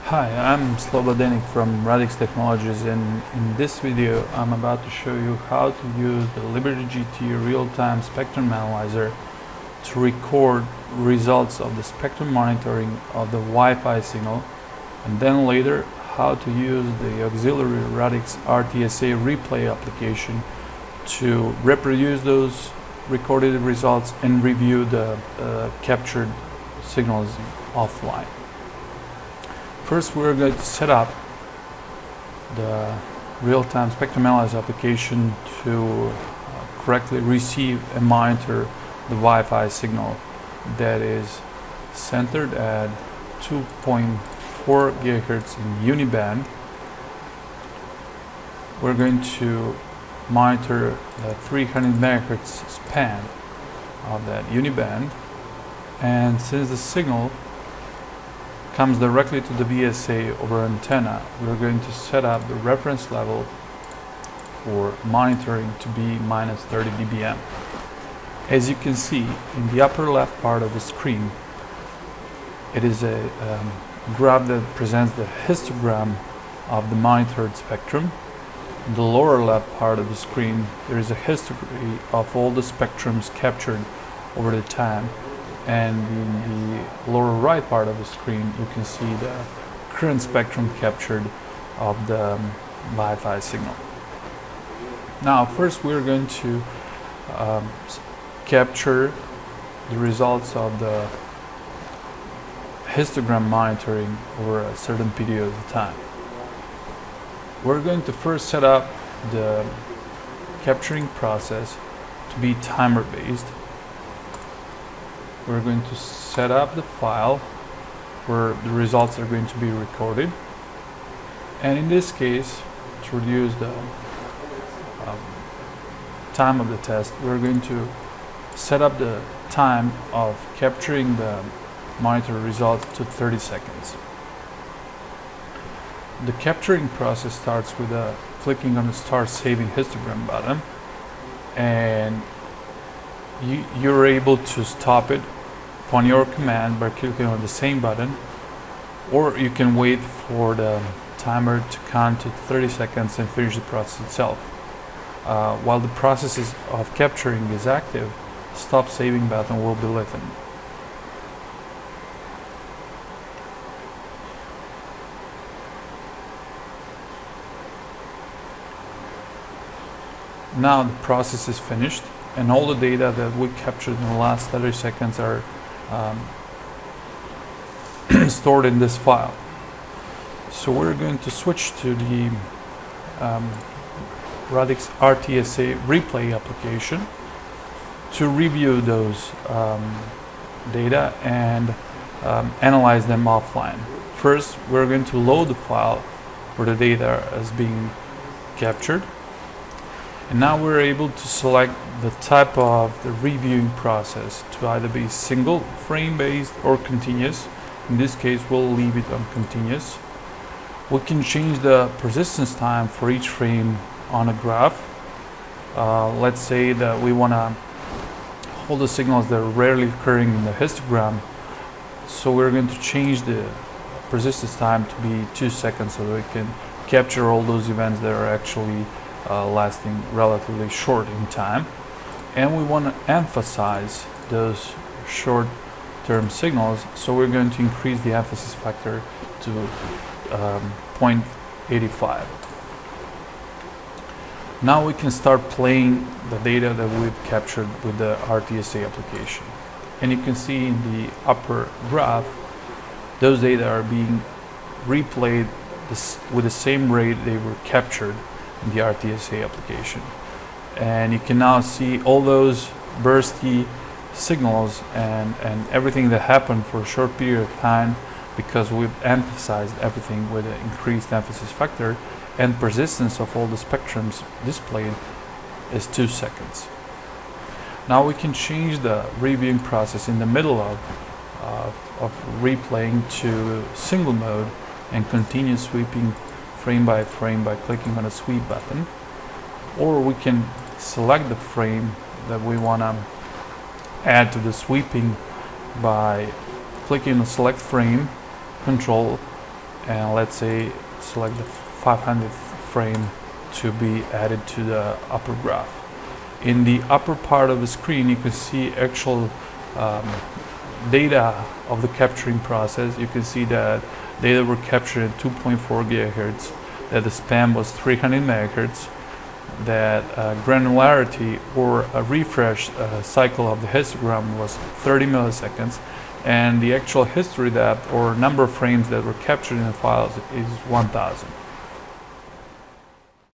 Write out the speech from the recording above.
Hi, I'm Slobodenik from RADX Technologies, and in this video I'm about to show you how to use the LibertyGT real-time spectrum analyzer to record results of the spectrum monitoring of the Wi-Fi signal, and then later how to use the auxiliary RADX RTSA replay application to reproduce those recorded results and review the captured signals offline. First, we're going to set up the real-time spectrum analyzer application to correctly receive and monitor the Wi-Fi signal that is centered at 2.4 GHz in uniband. We're going to monitor the 300 MHz span of that uniband, and since the signal comes directly to the VSA over antenna, we're going to set up the reference level for monitoring to be -30 dBm. As you can see in the upper left part of the screen, it is a graph that presents the histogram of the monitored spectrum. In the lower left part of the screen, there is a history of all the spectrums captured over the time. And in the lower right part of the screen, you can see the current spectrum captured of the Wi-Fi signal. Now, first we're going to capture the results of the histogram monitoring over a certain period of time. We're going to first set up the capturing process to be timer based. We're going to set up the file where the results are going to be recorded, and in this case, to reduce the time of the test, we're going to set up the time of capturing the monitor results to 30 seconds. The capturing process starts with clicking on the Start Saving Histogram button, and you're able to stop it upon your command by clicking on the same button, or you can wait for the timer to count to 30 seconds and finish the process itself. While the process of capturing is active, the Stop Saving button will be lit. Now the process is finished, and all the data that we captured in the last 30 seconds are stored in this file. So we're going to switch to the RADX RTSA replay application to review those data and analyze them offline. First, we're going to load the file where the data is being captured. And now we're able to select the type of the reviewing process to either be single frame based or continuous. In this case, we'll leave it on continuous. We can change the persistence time for each frame on a graph. Let's say that we want to hold the signals that are rarely occurring in the histogram. So we're going to change the persistence time to be 2 seconds so that we can capture all those events that are actually lasting relatively short in time, and we want to emphasize those short-term signals, so we're going to increase the emphasis factor to 0.85. Now we can start playing the data that we've captured with the RTSA application, and you can see in the upper graph those data are being replayed with the same rate they were captured in the RTSA application, and you can now see all those bursty signals and everything that happened for a short period of time, because we've emphasized everything with an increased emphasis factor, and persistence of all the spectrums displayed is 2 seconds. Now we can change the reviewing process in the middle of replaying to single mode and continue sweeping frame by frame by clicking on a sweep button, or we can select the frame that we want to add to the sweeping by clicking on select frame, control, and let's say select the 500th frame to be added to the upper graph. In the upper part of the screen you can see actual data of the capturing process. You can see that data were captured at 2.4 GHz, that the span was 300 MHz, that granularity or a refresh cycle of the histogram was 30 milliseconds, and the actual history depth or number of frames that were captured in the files is 1000.